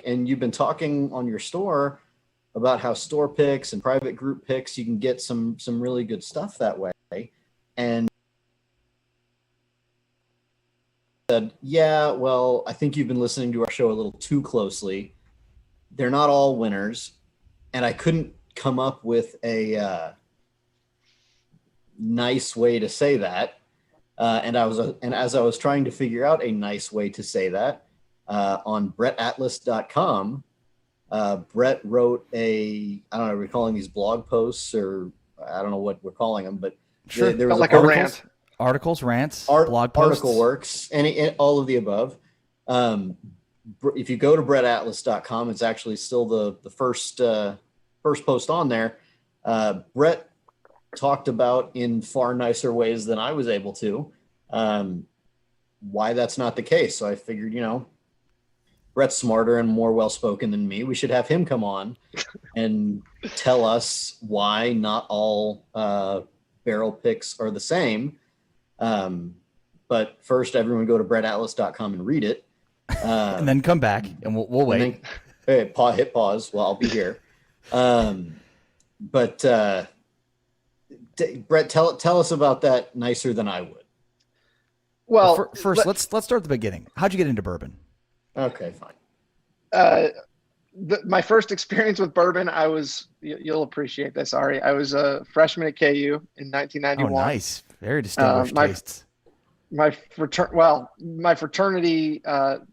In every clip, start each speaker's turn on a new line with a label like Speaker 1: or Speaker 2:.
Speaker 1: and you've been talking on your store about how store picks and private group picks, you can get some really good stuff that way. And said, yeah, well, I think you've been listening to our show a little too closely. They're not all winners. And I couldn't come up with a nice way to say that. And as I was trying to figure out a nice way to say that, on brettatlas.com, Brett wrote I don't know, we're calling these blog posts, or I don't know what we're calling them, but
Speaker 2: sure.
Speaker 1: there was
Speaker 3: like a rant.
Speaker 2: Articles, rants, blog posts.
Speaker 1: Article works, all of the above. If you go to brettatlas.com, it's actually still the first post on there. Brett talked about, in far nicer ways than I was able to, why that's not the case. So I figured, Brett's smarter and more well-spoken than me. We should have him come on and tell us why not all barrel picks are the same. But first, everyone go to brettatlas.com and read it.
Speaker 2: And then come back and we'll wait.
Speaker 1: Hit pause. Well, I'll be here. But Brett, tell us about that nicer than I would.
Speaker 2: Well, first, let's start at the beginning. How'd you get into bourbon?
Speaker 1: Okay, fine.
Speaker 3: My first experience with bourbon, you'll appreciate this, Ari. I was a freshman at KU in 1991.
Speaker 2: Oh, nice. Very distinguished tastes.
Speaker 3: My fraternity, the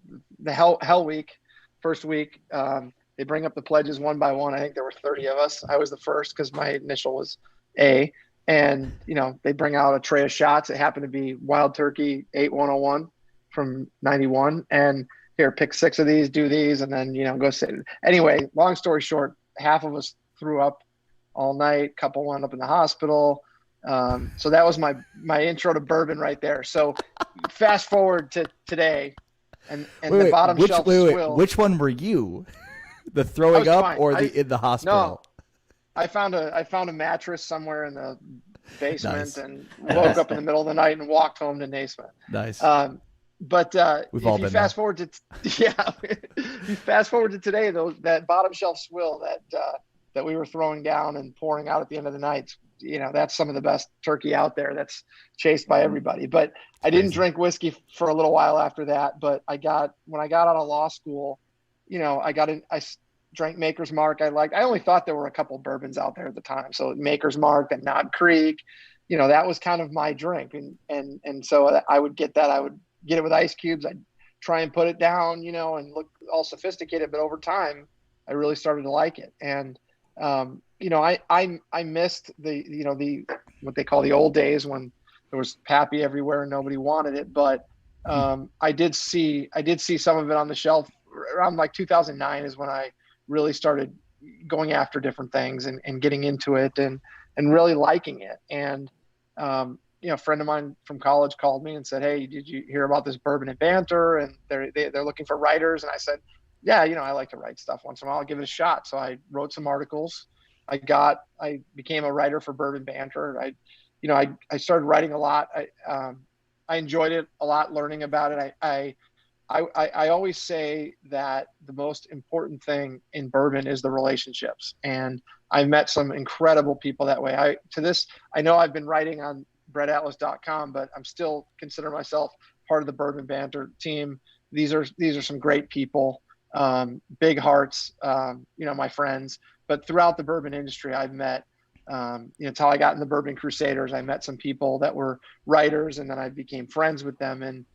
Speaker 3: Hell Week, first week, they bring up the pledges one by one. I think there were 30 of us. I was the first because my initial was A. And, they bring out a tray of shots. It happened to be Wild Turkey 8101 from 91. And here, pick 6 of these, do these, and then, go sit. Anyway, long story short, half of us threw up all night. Couple wound up in the hospital. So that was my intro to bourbon right there. So fast forward to today, and the bottom shelf swill.
Speaker 2: Which one were you? The throwing up fine. Or in the hospital?
Speaker 3: No, I found a mattress somewhere in the basement and woke up in the middle of the night and walked home to Naismith.
Speaker 2: Nice.
Speaker 3: But
Speaker 2: we've all been
Speaker 3: fast forward to you fast forward to today, that bottom shelf swill that we were throwing down and pouring out at the end of the night, that's some of the best turkey out there. That's chased by everybody. But I didn't drink whiskey for a little while after that. But when I got out of law school, I drank Maker's Mark. I only thought there were a couple bourbons out there at the time. So Maker's Mark and Knob Creek, that was kind of my drink. And so I would get that. I would get it with ice cubes. I'd try and put it down, and look all sophisticated. But over time, I really started to like it. And, I missed the what they call the old days when there was Pappy everywhere and nobody wanted it. But I did see some of it on the shelf around like 2009 is when I really started going after different things and getting into it and really liking it. And, a friend of mine from college called me and said, "Hey, did you hear about this Bourbon and Banter? And they're looking for writers." And I said, "Yeah, I like to write stuff once in a while. I'll give it a shot." So I wrote some articles. I became a writer for Bourbon Banter. I started writing a lot. I enjoyed it a lot, learning about it. I always say that the most important thing in bourbon is the relationships. And I've met some incredible people that way. I know I've been writing on brettatlas.com, but I'm still consider myself part of the Bourbon Banter team. These are some great people, big hearts, my friends. But throughout the bourbon industry, I've met, until I got in the Bourbon Crusaders, I met some people that were writers, and then I became friends with them. And,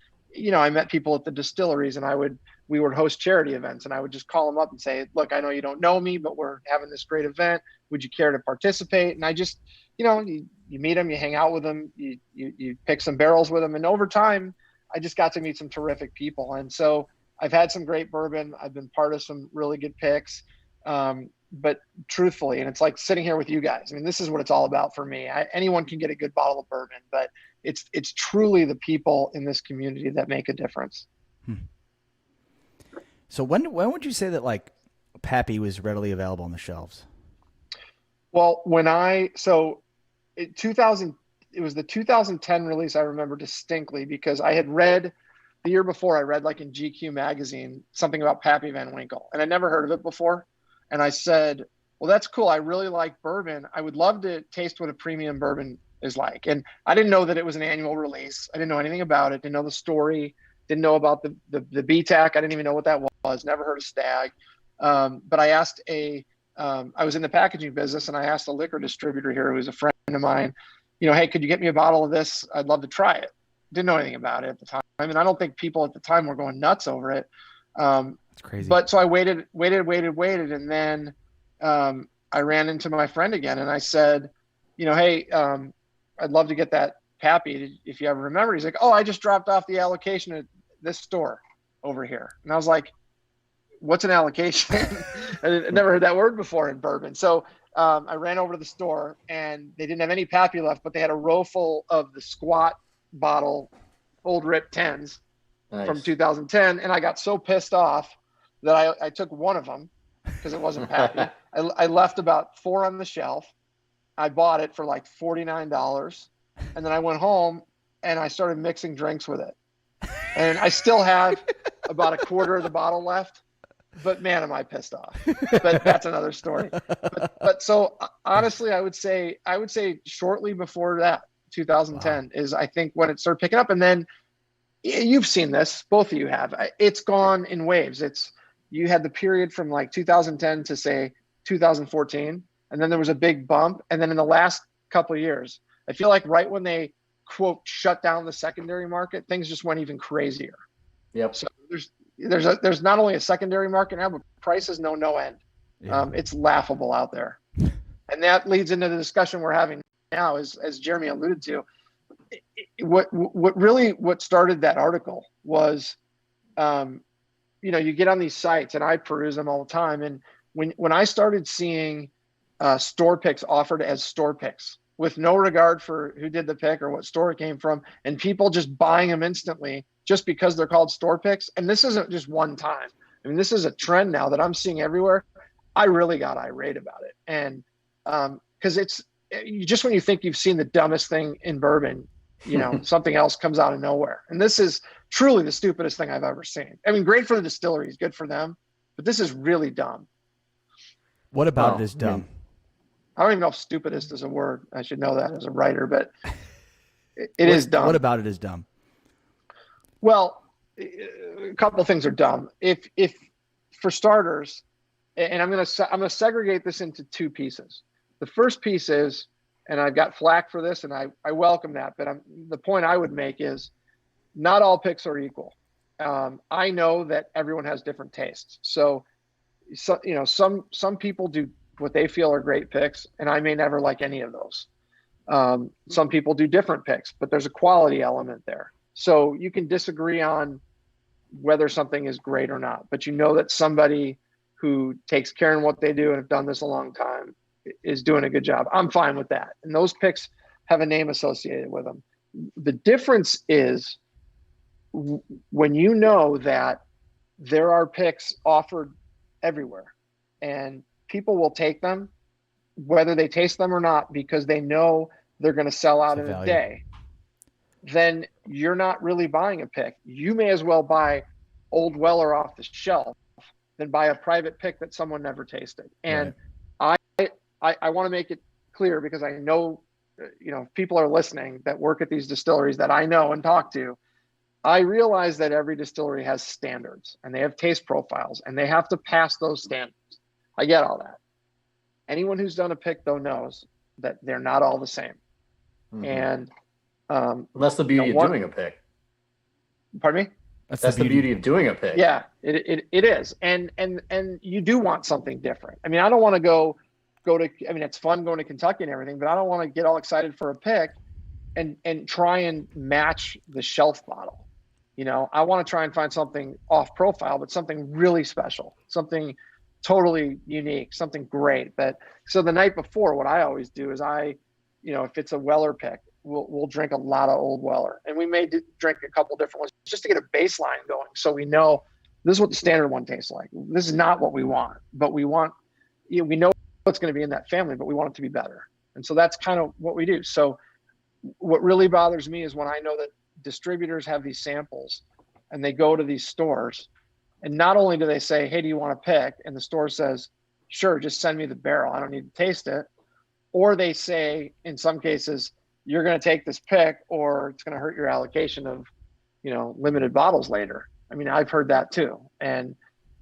Speaker 3: I met people at the distilleries, and we would host charity events, and I would just call them up and say, "Look, I know you don't know me, but we're having this great event. Would you care to participate?" And I just, you meet them, you hang out with them, you pick some barrels with them. And over time, I just got to meet some terrific people. And so I've had some great bourbon. I've been part of some really good picks. But truthfully, and it's like sitting here with you guys, I mean, this is what it's all about for me. Anyone can get a good bottle of bourbon, but it's truly the people in this community that make a difference.
Speaker 2: So when would you say that like Pappy was readily available on the shelves?
Speaker 3: Well, it was the 2010 release. I remember distinctly because I had read the year before, I read like in GQ magazine something about Pappy Van Winkle, and I never heard of it before. And I said, well, that's cool. I really like bourbon. I would love to taste what a premium bourbon is like. And I didn't know that it was an annual release. I didn't know anything about it. Didn't know the story. Didn't know about the BTAC. I didn't even know what that was. Never heard of Stag. But I asked I was in the packaging business, and I asked a liquor distributor here who was a friend of mine, hey, could you get me a bottle of this? I'd love to try it. Didn't know anything about it at the time. I mean, I don't think people at the time were going nuts over it.
Speaker 2: That's crazy.
Speaker 3: But so I waited. And then I ran into my friend again, and I said, hey, I'd love to get that Pappy if you ever remember. He's like, oh, I just dropped off the allocation at this store over here. And I was like, what's an allocation? I never heard that word before in bourbon. So I ran over to the store, and they didn't have any Pappy left, but they had a row full of the squat bottle, old Rip 10s from 2010. And I got so pissed off that I took one of them because it wasn't Pappy. I left about 4 on the shelf. I bought it for like $49. And then I went home and I started mixing drinks with it. And I still have about a quarter of the bottle left. But man, am I pissed off. But that's another story. But so honestly, I would say shortly before that, 2010 is I think when it started picking up. And then you've seen this, both of you have. It's gone in waves. You had the period from like 2010 to say 2014, and then there was a big bump. And then in the last couple of years, I feel like right when they quote shut down the secondary market, things just went even crazier.
Speaker 1: Yep.
Speaker 3: So there's not only a secondary market now, but prices know no end.
Speaker 2: Yeah.
Speaker 3: It's laughable out there. And that leads into the discussion we're having now, as Jeremy alluded to. What started that article was, you get on these sites, and I peruse them all the time. And when I started seeing store picks offered as store picks with no regard for who did the pick or what store it came from, and people just buying them instantly just because they're called store picks. And this isn't just one time. I mean, this is a trend now that I'm seeing everywhere. I really got irate about it. And because it's just when you think you've seen the dumbest thing in bourbon, something else comes out of nowhere. And this is truly the stupidest thing I've ever seen. I mean, great for the distilleries, good for them, but this is really dumb.
Speaker 2: What about it is dumb?
Speaker 3: I don't even know if stupidest is a word. I should know that as a writer, but it is dumb.
Speaker 2: What about it is dumb?
Speaker 3: Well, a couple of things are dumb. If for starters, and I'm going to segregate this into 2 pieces. The first piece is, and I've got flack for this, and I welcome that, but the point I would make is not all picks are equal. I know that everyone has different tastes. So some people do what they feel are great picks, and I may never like any of those. Some people do different picks, but there's a quality element there. So you can disagree on whether something is great or not, but that somebody who takes care in what they do and have done this a long time is doing a good job. I'm fine with that. And those picks have a name associated with them. The difference is when you know that there are picks offered everywhere and people will take them, whether they taste them or not, because they know they're going to sell out in a day, then you're not really buying a pick. You may as well buy Old Weller off the shelf than buy a private pick that someone never tasted. And I want to make it clear, because I know, people are listening that work at these distilleries that I know and talk to. I realize that every distillery has standards and they have taste profiles and they have to pass those standards. I get all that. Anyone who's done a pick, though, knows that they're not all the same. Mm-hmm. And
Speaker 1: that's the beauty of doing a pick.
Speaker 3: Pardon me?
Speaker 1: That's the beauty of doing a pick.
Speaker 3: Yeah, it is. And you do want something different. I mean, I don't want to go to, it's fun going to Kentucky and everything, but I don't want to get all excited for a pick and try and match the shelf bottle. I want to try and find something off profile, but something really special, something totally unique, something great. So the night before, what I always do is if it's a Weller pick, we'll drink a lot of Old Weller, and we may drink a couple different ones just to get a baseline going. So we know this is what the standard one tastes like. This is not what we want, but we know what's going to be in that family, but we want it to be better. And so that's kind of what we do. So what really bothers me is when I know that distributors have these samples and they go to these stores, and not only do they say, hey, do you want to pick? And the store says, sure, just send me the barrel. I don't need to taste it. Or they say, in some cases, you're going to take this pick or it's going to hurt your allocation of, limited bottles later. I mean, I've heard that too. And,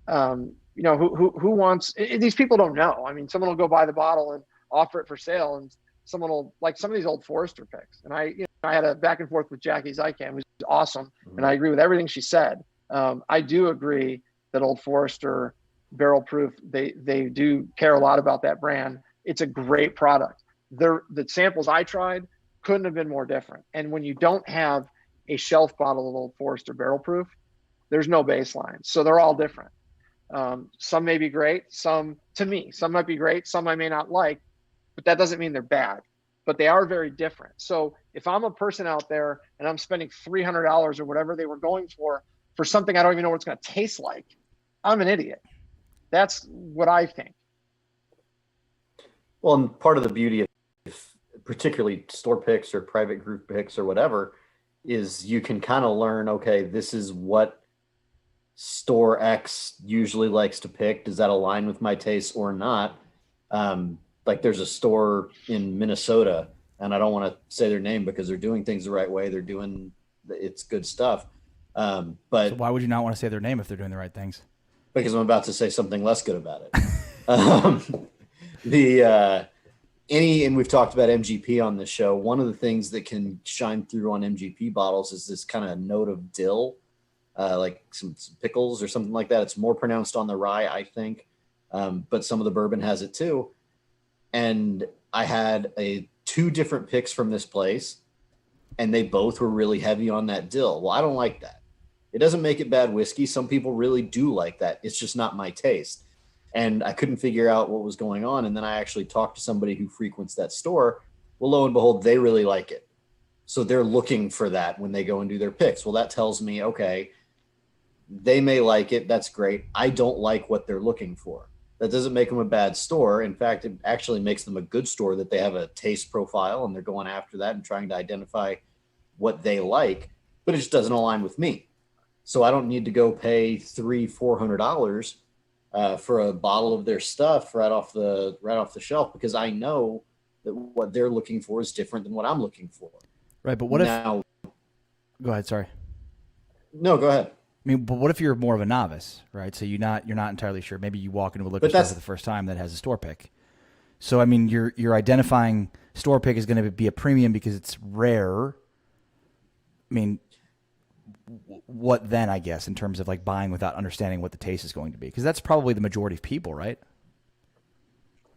Speaker 3: who wants, these people don't know. I mean, someone will go buy the bottle and offer it for sale, and someone will, like some of these old Forester picks. And I had a back and forth with Jackie Zykan, who's awesome. And I agree with everything she said. I do agree that Old Forester barrel proof, they do care a lot about that brand. It's a great product. The samples I tried couldn't have been more different. And when you don't have a shelf bottle of Old Forester barrel proof, there's no baseline. So they're all different. Some may be great. Some might be great. Some I may not like, but that doesn't mean they're bad. But they are very different. So if I'm a person out there and I'm spending $300 or whatever they were going for something I don't even know what it's going to taste like, I'm an idiot. That's what I think.
Speaker 1: Well, and part of the beauty of particularly store picks or private group picks or whatever is you can kind of learn, okay, this is what store X usually likes to pick. Does that align with my taste or not? Like there's a store in Minnesota, and I don't want to say their name because they're doing things the right way. It's good stuff. But
Speaker 2: so why would you not want to say their name if they're doing the right things?
Speaker 1: Because I'm about to say something less good about it. And we've talked about MGP on this show. One of the things that can shine through on MGP bottles is this kind of note of dill, like some pickles or something like that. It's more pronounced on the rye, I think. But some of the bourbon has it too. And I had two different picks from this place, and they both were really heavy on that dill. Well, I don't like that. It doesn't make it bad whiskey. Some people really do like that. It's just not my taste. And I couldn't figure out what was going on. And then I actually talked to somebody who frequents that store. Well, lo and behold, they really like it. So they're looking for that when they go and do their picks. Well, that tells me, okay, they may like it. That's great. I don't like what they're looking for. That doesn't make them a bad store. In fact, it actually makes them a good store that they have a taste profile and they're going after that and trying to identify what they like, but it just doesn't align with me. So I don't need to go pay $300-$400 for a bottle of their stuff right off the shelf, because I know that what they're looking for is different than what I'm looking for.
Speaker 2: Right, but what
Speaker 1: now,
Speaker 2: go ahead, sorry.
Speaker 1: No, go ahead.
Speaker 2: I mean, but what if you're more of a novice, right? So you're not entirely sure. Maybe you walk into a liquor store for the first time that has a store pick. So I mean, you're identifying store pick is going to be a premium because it's rare. I mean, what then, I guess, in terms of like buying without understanding what the taste is going to be? Because that's probably the majority of people, right?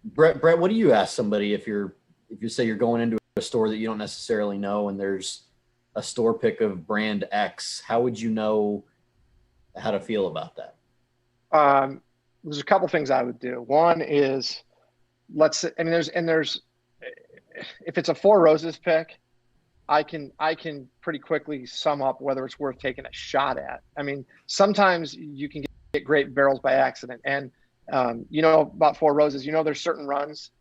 Speaker 1: Brett, what do you ask somebody if you say you're going into a store that you don't necessarily know and there's a store pick of brand X? How would you know how to feel about that?
Speaker 3: There's a couple things I would do. One is there's if it's a Four Roses pick, I can pretty quickly sum up whether it's worth taking a shot at. I mean, sometimes you can get great barrels by accident, and about Four Roses, there's certain runs,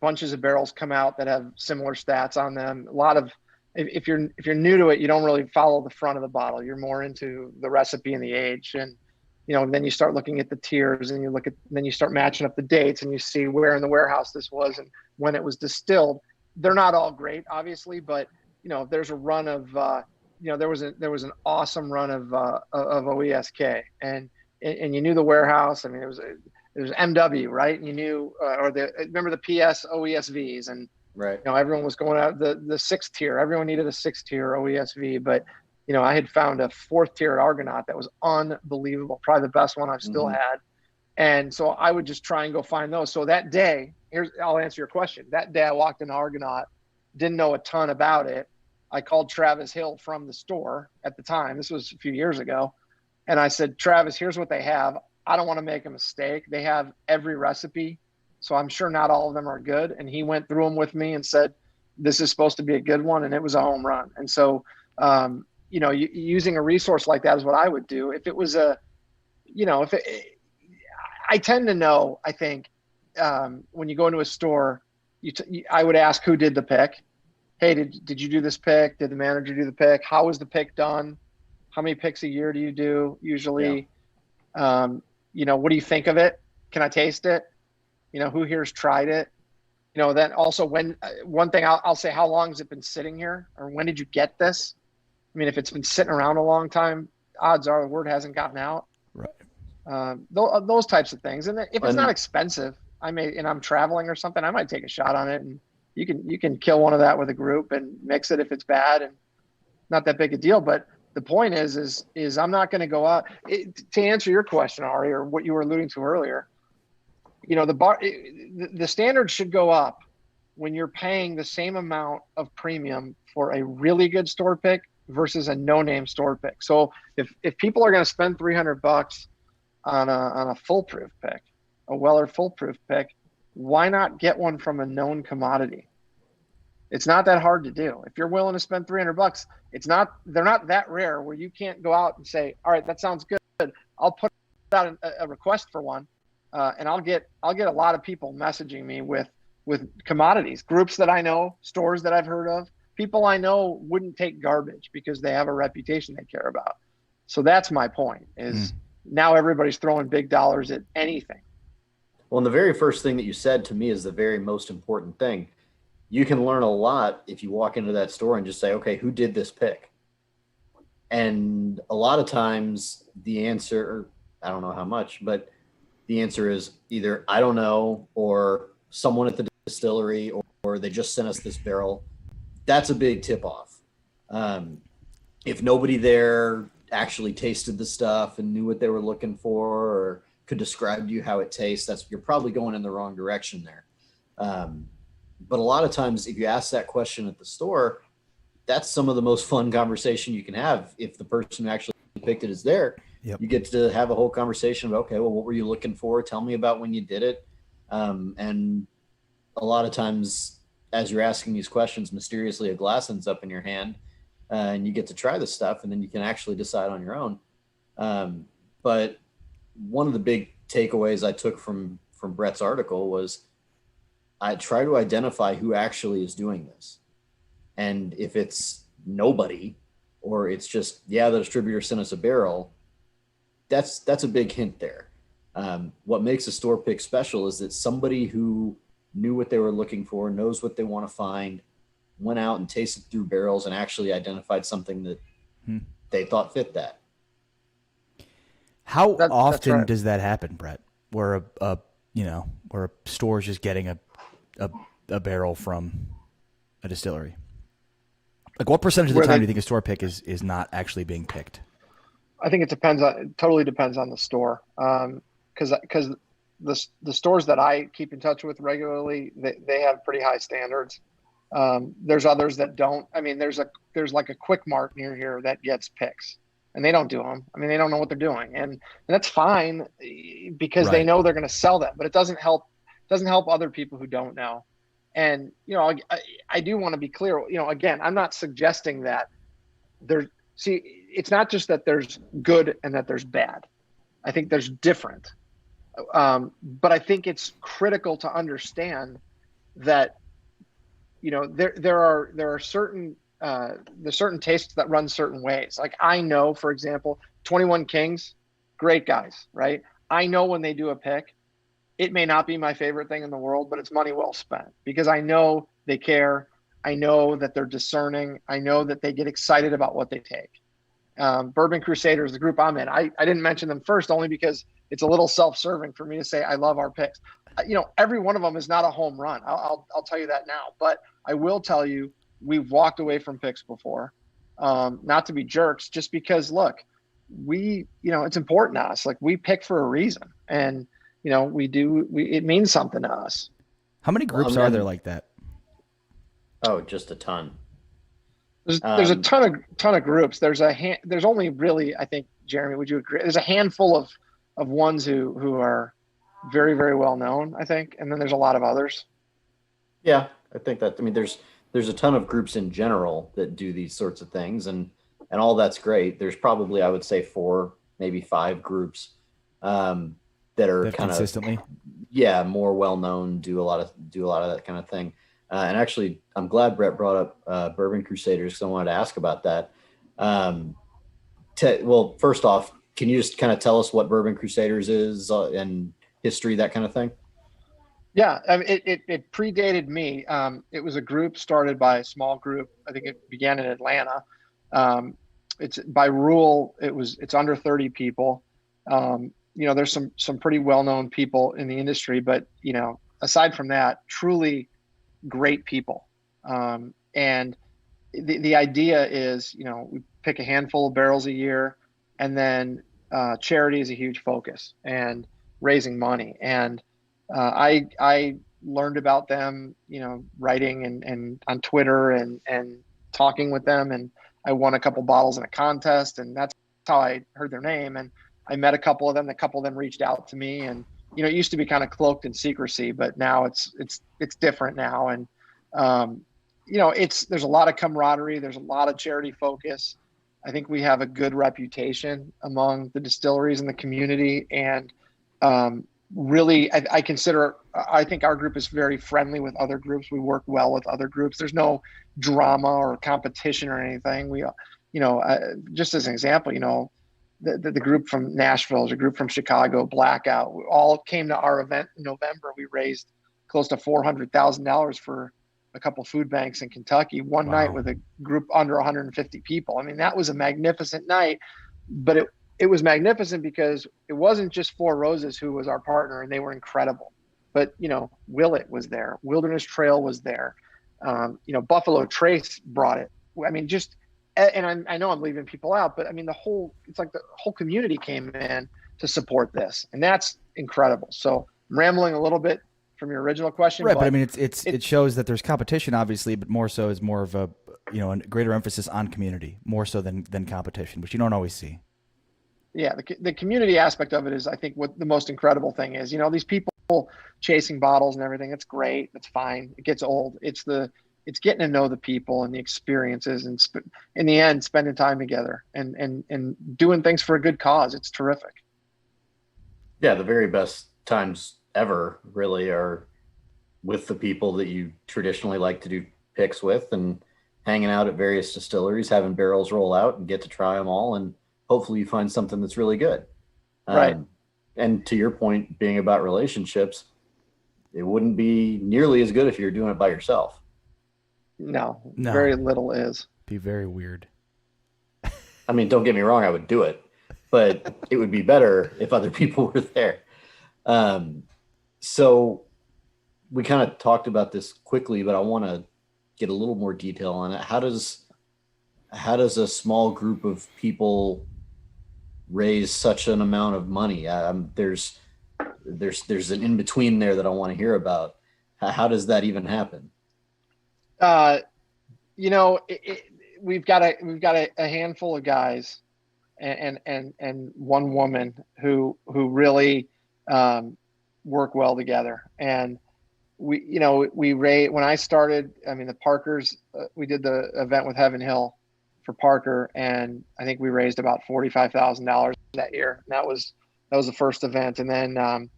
Speaker 3: bunches of barrels come out that have similar stats on them. A lot of, if you're new to it, you don't really follow the front of the bottle. You're more into the recipe and the age, and then you start looking at the tiers, and then you start matching up the dates, and you see where in the warehouse this was and when it was distilled. They're not all great, obviously, but there's a run of there was an awesome run of OESK, and you knew the warehouse. I mean, it was MW, right? And you knew remember the PS OESVs, and
Speaker 1: right.
Speaker 3: Everyone was going out the sixth tier. Everyone needed a sixth tier OESV, but I had found a fourth tier at Argonaut that was unbelievable, probably the best one I've still had. And so I would just try and go find those. So that day, I'll answer your question. That day I walked into Argonaut, didn't know a ton about it. I called Travis Hill from the store at the time. This was a few years ago. And I said, Travis, here's what they have. I don't want to make a mistake. They have every recipe, so I'm sure not all of them are good. And he went through them with me and said, this is supposed to be a good one. And it was a home run. And so, using a resource like that is what I would do. If it was I tend to know, I think, when you go into a store, I would ask who did the pick. Hey, did you do this pick? Did the manager do the pick? How was the pick done? How many picks a year do you do usually?
Speaker 1: Yeah.
Speaker 3: What do you think of it? Can I taste it? Who here's tried it? Then also one thing I'll say, how long has it been sitting here, or when did you get this? I mean, if it's been sitting around a long time, odds are the word hasn't gotten out.
Speaker 2: Right.
Speaker 3: Those types of things. And if it's not expensive, and I'm traveling or something, I might take a shot on it. And you can kill one of that with a group and mix it if it's bad, and not that big a deal. But the point is I'm not going to go out to answer your question, Ari, or what you were alluding to earlier. The standard should go up when you're paying the same amount of premium for a really good store pick versus a no-name store pick. So if people are going to spend $300 on a foolproof pick, a Weller foolproof pick, why not get one from a known commodity? It's not that hard to do. If you're willing to spend $300, they're not that rare where you can't go out and say, all right, that sounds good. I'll put out a request for one. And I'll get a lot of people messaging me with commodities, groups that I know, stores that I've heard of, people I know wouldn't take garbage because they have a reputation they care about. So that's my point is now everybody's throwing big dollars at anything.
Speaker 1: Well, and the very first thing that you said to me is the very most important thing. You can learn a lot if you walk into that store and just say, okay, who did this pick? And a lot of times the answer, I don't know how much, but the answer is either I don't know, or someone at the distillery, or they just sent us this barrel. That's a big tip off. If nobody there actually tasted the stuff and knew what they were looking for, or could describe to you how it tastes, you're probably going in the wrong direction there. But a lot of times if you ask that question at the store, that's some of the most fun conversation you can have. If the person who actually picked it is there, you get to have a whole conversation about, okay, well, what were you looking for? Tell me about when you did it. And a lot of times as you're asking these questions, mysteriously a glass ends up in your hand and you get to try the stuff, and then you can actually decide on your own. But one of the big takeaways I took from Brett's article was I try to identify who actually is doing this. And if it's nobody, or it's just, the distributor sent us a barrel, that's a big hint there. What makes a store pick special is that somebody who knew what they were looking for, knows what they want to find, went out and tasted through barrels and actually identified something that they thought fit that.
Speaker 2: How often does that happen, Brett? Where where a store's just getting a barrel from a distillery? Like, what percentage of the time do you think a store pick is not actually being picked?
Speaker 3: I think it totally depends on the store. Because the stores that I keep in touch with regularly, they have pretty high standards. There's others that don't. I mean, there's like a Quick Mart near here that gets picks, and they don't do them. I mean, they don't know what they're doing, and that's fine because they know they're going to sell them. But it doesn't help other people who don't know. And I do want to be clear. Again, I'm not suggesting that it's not just that there's good and that there's bad. I think there's different. But I think it's critical to understand that there are certain tastes that run certain ways. Like, I know, for example, 21 Kings, great guys, right? I know when they do a pick, it may not be my favorite thing in the world, but it's money well spent because I know they care. I know that they're discerning. I know that they get excited about what they take. Bourbon Crusaders, the group I'm in, I didn't mention them first only because it's a little self-serving for me to say I love our picks. Every one of them is not a home run. I'll tell you that now. But I will tell you, we've walked away from picks before, not to be jerks, just because, look, it's important to us. Like, we pick for a reason, and it means something to us.
Speaker 2: How many groups are there like that?
Speaker 1: Oh, just a ton.
Speaker 3: There's a ton of groups. There's only really, I think, Jeremy, would you agree? There's a handful of ones who are very, very well known, I think, and then there's a lot of others.
Speaker 1: Yeah, I think that. I mean, there's a ton of groups in general that do these sorts of things, and all that's great. There's probably, I would say, 4, maybe 5 groups that are kind of
Speaker 2: consistently,
Speaker 1: more well known. Do a lot of that kind of thing. And actually, I'm glad Brett brought up Bourbon Crusaders because I wanted to ask about that. well, first off, can you just kind of tell us what Bourbon Crusaders is and history, that kind of thing?
Speaker 3: Yeah, I mean, it predated me. It was a group started by a small group. I think it began in Atlanta. Um, it's by rule. It's under 30 people. There's some pretty well known people in the industry, but aside from that, truly great people. And the idea is, we pick a handful of barrels a year, and then charity is a huge focus and raising money. And I learned about them, writing and on Twitter and talking with them. And I won a couple bottles in a contest, and that's how I heard their name. And I met a couple of them. A couple of them reached out to me, and it used to be kind of cloaked in secrecy, but now it's different now. And there's a lot of camaraderie. There's a lot of charity focus. I think we have a good reputation among the distilleries in the community, and really, I think our group is very friendly with other groups. We work well with other groups. There's no drama or competition or anything. Just as an example, the group from Nashville is a group from Chicago, Blackout. We all came to our event in November. We raised close to $400,000 for a couple food banks in Kentucky one
Speaker 2: Wow.
Speaker 3: night with a group under 150 people. I mean, that was a magnificent night, but it was magnificent because it wasn't just Four Roses who was our partner, and they were incredible. But, Willet was there. Wilderness Trail was there. Buffalo Trace brought it. I mean, and I know I'm leaving people out, but I mean, it's like the whole community came in to support this, and that's incredible. So I'm rambling a little bit from your original question.
Speaker 2: Right. But I mean, it shows that there's competition, obviously, but more so is more of a greater emphasis on community, more so than competition, which you don't always see.
Speaker 3: Yeah, the community aspect of it is, I think, what the most incredible thing is. These people chasing bottles and everything. It's great. It's fine. It gets old. It's getting to know the people and the experiences, and in the end, spending time together and doing things for a good cause. It's terrific.
Speaker 1: Yeah, the very best times ever really are with the people that you traditionally like to do picks with, and hanging out at various distilleries, having barrels roll out and get to try them all, and hopefully you find something that's really good.
Speaker 3: Right.
Speaker 1: And to your point, being about relationships, it wouldn't be nearly as good if you're doing it by yourself.
Speaker 3: No,
Speaker 2: No.
Speaker 3: very little is.
Speaker 2: Be very weird.
Speaker 1: I mean, don't get me wrong, I would do it, but it would be better if other people were there. So we kind of talked about this quickly, but I want to get a little more detail on it. How does a small group of people raise such an amount of money? There's an in between there that I want to hear about. How does that even happen?
Speaker 3: We've got a handful of guys and one woman who really work well together. And when I started, I mean, the Parkers, we did the event with Heaven Hill for Parker, and I think we raised about $45,000 that year. And that was the first event. And then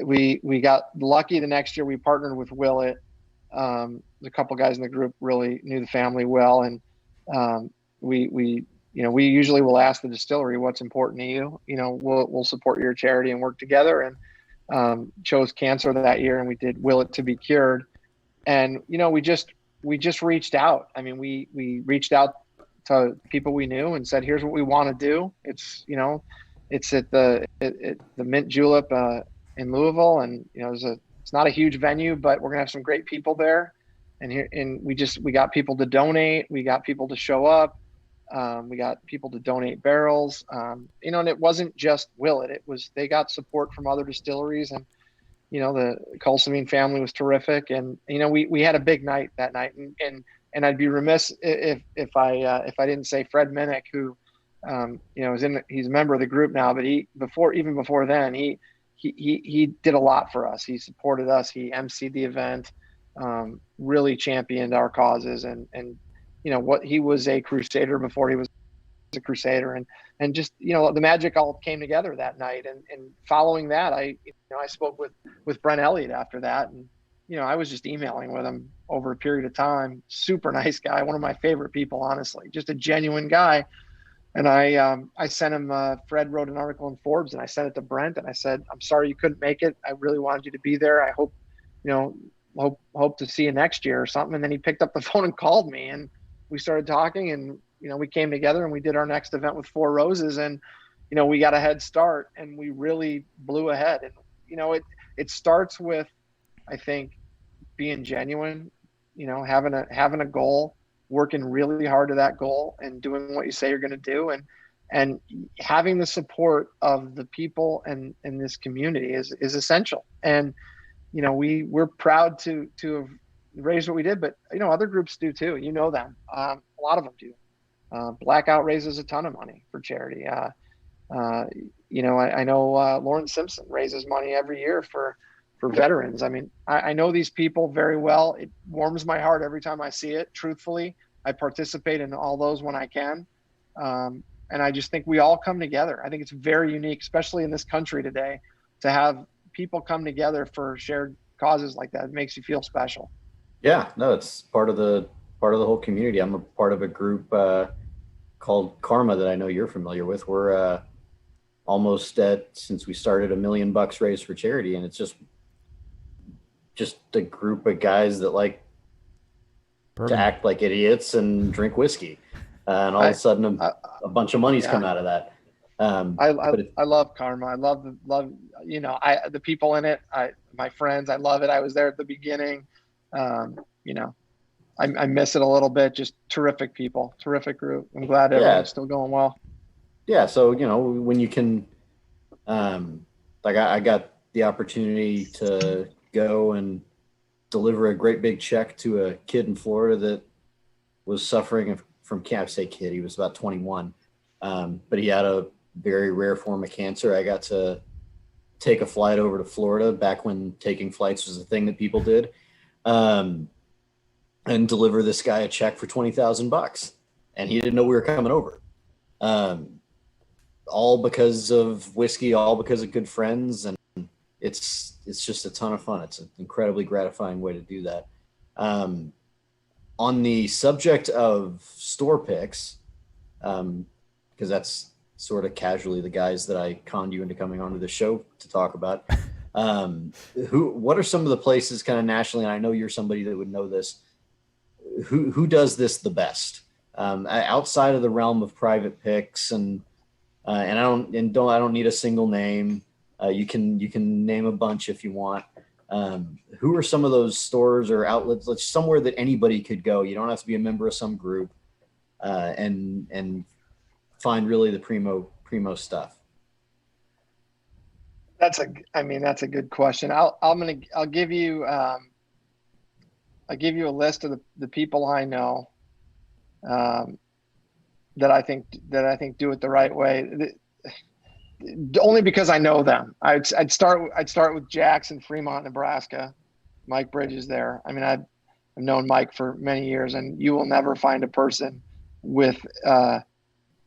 Speaker 3: we got lucky the next year. We partnered with Willet. A couple guys in the group really knew the family well, and we usually will ask the distillery what's important to you. We'll support your charity and work together. And chose cancer that year, and we did Will It to Be Cured. And we just reached out. I mean, we reached out to people we knew and said, here's what we want to do. It's at the Mint Julep in Louisville, and it's not a huge venue, but we're gonna have some great people there. And we got people to donate. We got people to show up. We got people to donate barrels. And it wasn't just Willet. They got support from other distilleries, and the Colsamine family was terrific. And we had a big night that night. And I'd be remiss if I didn't say Fred Minnick, who he's a member of the group now, but even before then, he did a lot for us. He supported us. He emceed the event, really championed our causes, and he was a crusader before he was a crusader, and just the magic all came together that night. And following that, I spoke with Brent Elliott after that, and I was just emailing with him over a period of time. Super nice guy, one of my favorite people, honestly, just a genuine guy. And I sent him, Fred wrote an article in Forbes, and I sent it to Brent, and I said, I'm sorry you couldn't make it. I really wanted you to be there. I hope, you know, hope to see you next year or something. And then he picked up the phone and called me, and we started talking, and, we came together and we did our next event with Four Roses, and, we got a head start, and we really blew ahead. And, it starts with, I think, being genuine, having a goal, working really hard to that goal, and doing what you say you're going to do, and having the support of the people and in this community is essential. And we're proud to have raised what we did, but other groups do too. Them, a lot of them do. Blackout raises a ton of money for charity. I know Lauren Simpson raises money every year for veterans. I mean, I know these people very well. It warms my heart every time I see it. Truthfully, I participate in all those when I can. And I just think we all come together. I think it's very unique, especially in this country today, to have people come together for shared causes like that. It makes you feel special.
Speaker 1: Yeah, no, it's part of the whole community. I'm a part of a group called Karma that I know you're familiar with. We're almost since we started, $1 million raised for charity, and it's just a group of guys that like
Speaker 2: Bourbon.
Speaker 1: to act like idiots and drink whiskey, and all of a sudden a bunch of money's come out of that.
Speaker 3: I love Karma. I love the people in it. My friends, I love it. I was there at the beginning. I miss it a little bit. Just terrific people, terrific group. I'm glad everything's still going well.
Speaker 1: Yeah. So, when you can, I got the opportunity to go and deliver a great big check to a kid in Florida that was suffering from cancer. Say kid, he was about 21. But he had a very rare form of cancer. I got to take a flight over to Florida back when taking flights was a thing that people did. And deliver this guy a check for $20,000, and he didn't know we were coming over. All because of whiskey, all because of good friends, and it's just a ton of fun. It's an incredibly gratifying way to do that. On the subject of store picks, because that's sort of casually the guys that I conned you into coming onto the show to talk about. What are some of the places kind of nationally? And I know you're somebody that would know this. Who does this the best outside of the realm of private picks, and I don't need a single name. You can name a bunch if you want. Who are some of those stores or outlets, somewhere that anybody could go? You don't have to be a member of some group, and find really the primo stuff.
Speaker 3: That's a good question. I'll give you a list of the people I know that I think do it the right way. Only because I know them. I'd start with Jackson, Fremont, Nebraska. Mike Bridges there. I mean, I've known Mike for many years, and you will never find a person with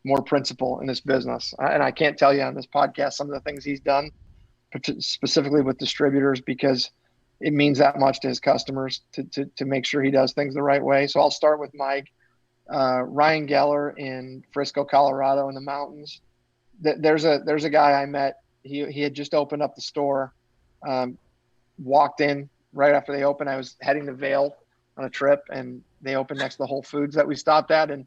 Speaker 3: more principle in this business. And I can't tell you on this podcast some of the things he's done, specifically with distributors, because it means that much to his customers to make sure he does things the right way. So I'll start with Mike. Ryan Geller in Frisco, Colorado, in the mountains. There's a guy I met. He had just opened up the store. Walked in right after they opened. I was heading to Vail on a trip, and they opened next to the Whole Foods that we stopped at, and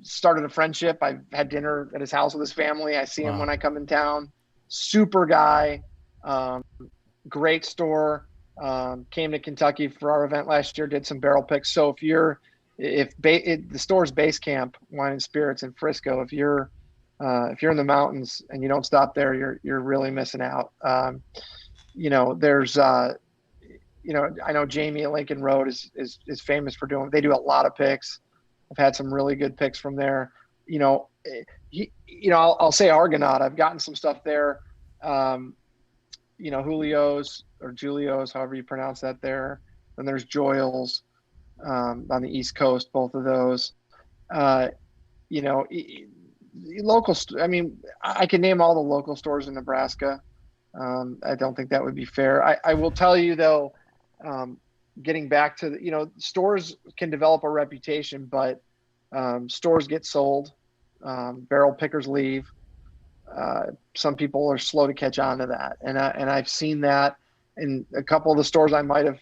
Speaker 3: started a friendship. I had dinner at his house with his family. I see him when I come in town. Super guy, great store. Came to Kentucky for our event last year. Did some barrel picks. So the store's Base Camp Wine and Spirits in Frisco. If you're in the mountains and you don't stop there, you're really missing out. There's I know Jamie at Lincoln Road is famous for they do a lot of picks. I've had some really good picks from there. I'll say Argonaut. I've gotten some stuff there. Julio's or Julio's, however you pronounce that there. Then there's Joyle's on the East Coast, both of those. Local. I mean, I can name all the local stores in Nebraska. I don't think that would be fair. I will tell you though, getting back to stores can develop a reputation, but stores get sold, Barrel pickers leave. Some people are slow to catch on to that, and I've seen that in a couple of the stores I might have.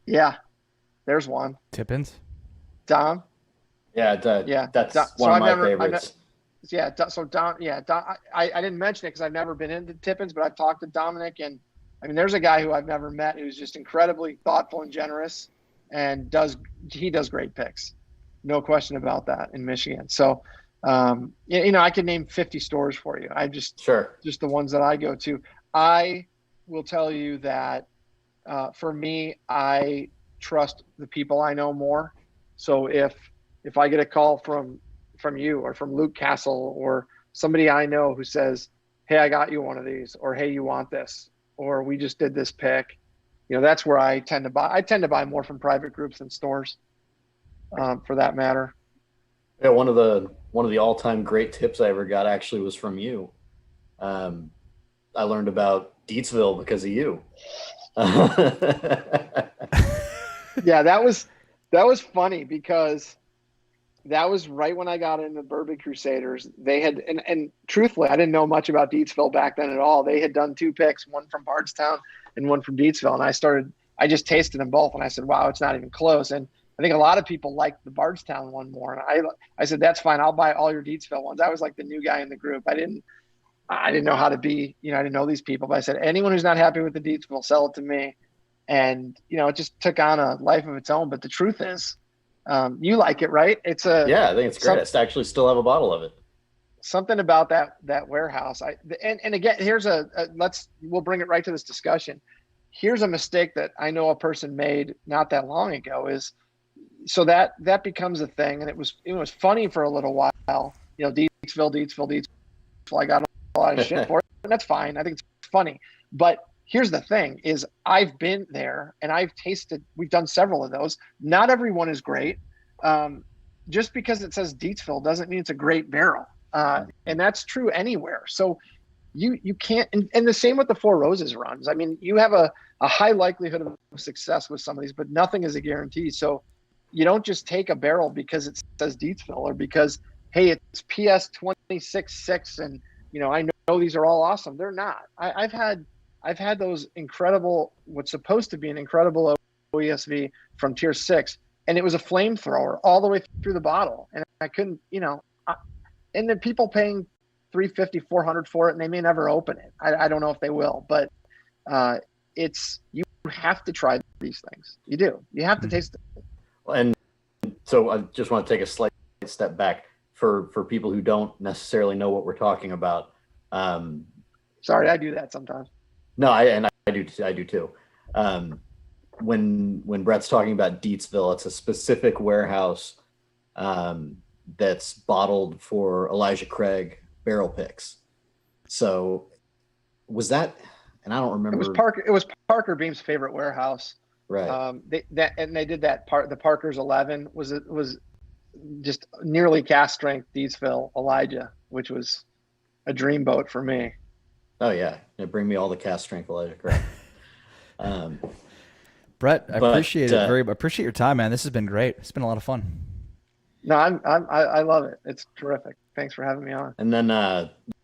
Speaker 3: Yeah, there's one.
Speaker 2: Tippins.
Speaker 3: Dom.
Speaker 1: Yeah,
Speaker 3: Yeah.
Speaker 1: that's
Speaker 3: So
Speaker 1: one of
Speaker 3: I've
Speaker 1: my
Speaker 3: never.
Speaker 1: favorites.
Speaker 3: Yeah. So Dom. Yeah. Dom, I didn't mention it because I've never been into Tippins, but I've talked to Dominic, and I mean, there's a guy who I've never met who's just incredibly thoughtful and generous, and he does great picks, no question about that in Michigan. So, I could name 50 stores for you.
Speaker 1: Sure.
Speaker 3: Just the ones that I go to. I will tell you that for me, I trust the people I know more. So if I get a call from you or from Luke Castle or somebody I know who says, "Hey, I got you one of these," or "Hey, you want this," or "We just did this pick," that's where I tend to buy. I tend to buy more from private groups than stores, for that matter.
Speaker 1: Yeah, one of the all-time great tips I ever got actually was from you. I learned about Deatsville because of you.
Speaker 3: Yeah, that was funny because that was right when I got into Bourbon Crusaders. They had, and truthfully, I didn't know much about Deatsville back then at all. They had done 2 picks, one from Bardstown and one from Deatsville. And I just tasted them both. And I said, wow, it's not even close. And I think a lot of people liked the Bardstown one more. And I said, that's fine. I'll buy all your Deatsville ones. I was like the new guy in the group. I didn't know how to be, I didn't know these people, but I said, anyone who's not happy with the Deatsville, sell it to me. And, it just took on a life of its own. But the truth is, you like it, right?
Speaker 1: Yeah, I think it's great. I actually still have a bottle of it.
Speaker 3: Something about that warehouse. And again, we'll bring it right to this discussion. Here's a mistake that I know a person made not that long ago is, so that becomes a thing. And it was funny for a little while, Deatsville. I got a lot of shit for it, and that's fine. I think it's funny. But here's the thing is I've been there and we've done several of those. Not everyone is great. Just because it says Deatsville doesn't mean it's a great barrel. And that's true anywhere. So you can't, and the same with the Four Roses runs. I mean, you have a high likelihood of success with some of these, but nothing is a guarantee. So you don't just take a barrel because it says Deatsville or because, hey, it's PS 26.6 and I know these are all awesome. They're not. I've had those incredible, what's supposed to be an incredible OESV from tier 6, and it was a flamethrower all the way through the bottle. And I couldn't, and then people paying $350, $400 for it, and they may never open it. I don't know if they will, but you have to try these things. You do. You have to taste it.
Speaker 1: And so I just want to take a slight step back for people who don't necessarily know what we're talking about.
Speaker 3: Sorry, I do that sometimes.
Speaker 1: No, I do too. When Brett's talking about Deatsville, it's a specific warehouse that's bottled for Elijah Craig barrel picks. So was that? And I don't remember.
Speaker 3: It was Parker Beam's favorite warehouse.
Speaker 1: Right.
Speaker 3: They did that part. The Parker's 11 was just nearly cast strength Deatsville Elijah, which was a dream boat for me.
Speaker 1: Oh yeah, bring me all the cast strength Elijah Craig.
Speaker 2: Brett, I appreciate it. Appreciate your time, man. This has been great. It's been a lot of fun.
Speaker 3: No, I love it. It's terrific. Thanks for having me on.
Speaker 1: And then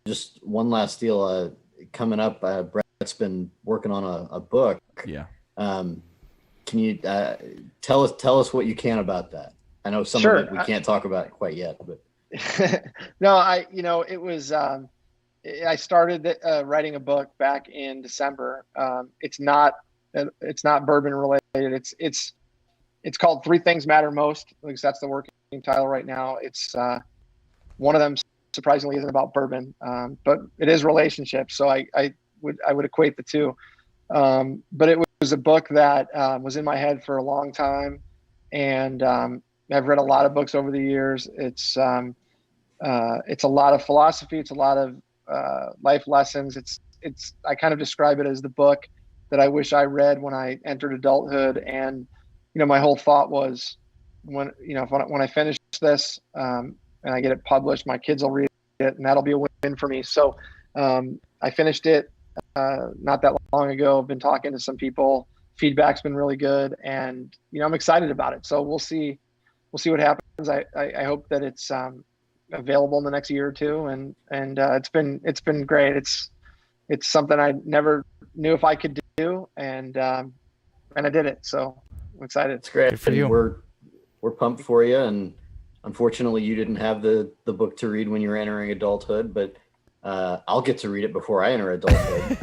Speaker 1: just one last deal coming up. Brett's been working on a book.
Speaker 2: Yeah.
Speaker 1: Can you tell us what you can about that? I know some of it we can't talk about quite yet, but
Speaker 3: no, it was. I started writing a book back in December. It's not bourbon related. It's called 3 Things Matter Most. At least that's the working title right now. It's one of them surprisingly isn't about bourbon, but it is relationships. So I would equate the two. But it was a book that was in my head for a long time, and I've read a lot of books over the years. It's a lot of philosophy. It's a lot of life lessons. I kind of describe it as the book that I wish I read when I entered adulthood. And, my whole thought was when I finish this and I get it published, my kids will read it and that'll be a win for me. So I finished it not that long ago. I've been talking to some people. Feedback's been really good, and I'm excited about it. So we'll see we'll see what happens. I hope that it's available in the next year or two, and it's been great. It's something I never knew if I could do, and I did it. So I'm excited.
Speaker 1: It's great.
Speaker 2: Good for you.
Speaker 1: We're pumped for you, and unfortunately, you didn't have the book to read when you were entering adulthood, but I'll get to read it before I enter adulthood.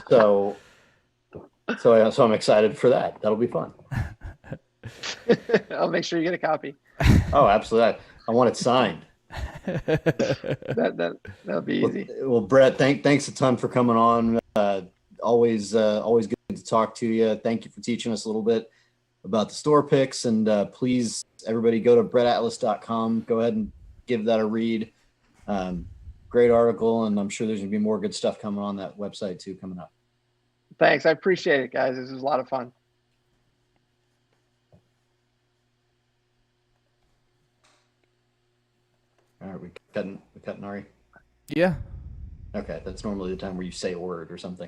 Speaker 1: So I'm excited for that. That'll be fun.
Speaker 3: I'll make sure you get a copy.
Speaker 1: Oh, absolutely. I want it signed.
Speaker 3: That'll be easy.
Speaker 1: Well, Brett, thanks a ton for coming on. Always good to talk to you. Thank you for teaching us a little bit about the store picks, and please, everybody, go to brettatlas.com. Go ahead and give that a read. Great article, and I'm sure there's gonna be more good stuff coming on that website too coming up.
Speaker 3: Thanks, I appreciate it, guys. This was a lot of fun.
Speaker 1: All right, we cutting Ari.
Speaker 2: Yeah.
Speaker 1: Okay, that's normally the time where you say a word or something.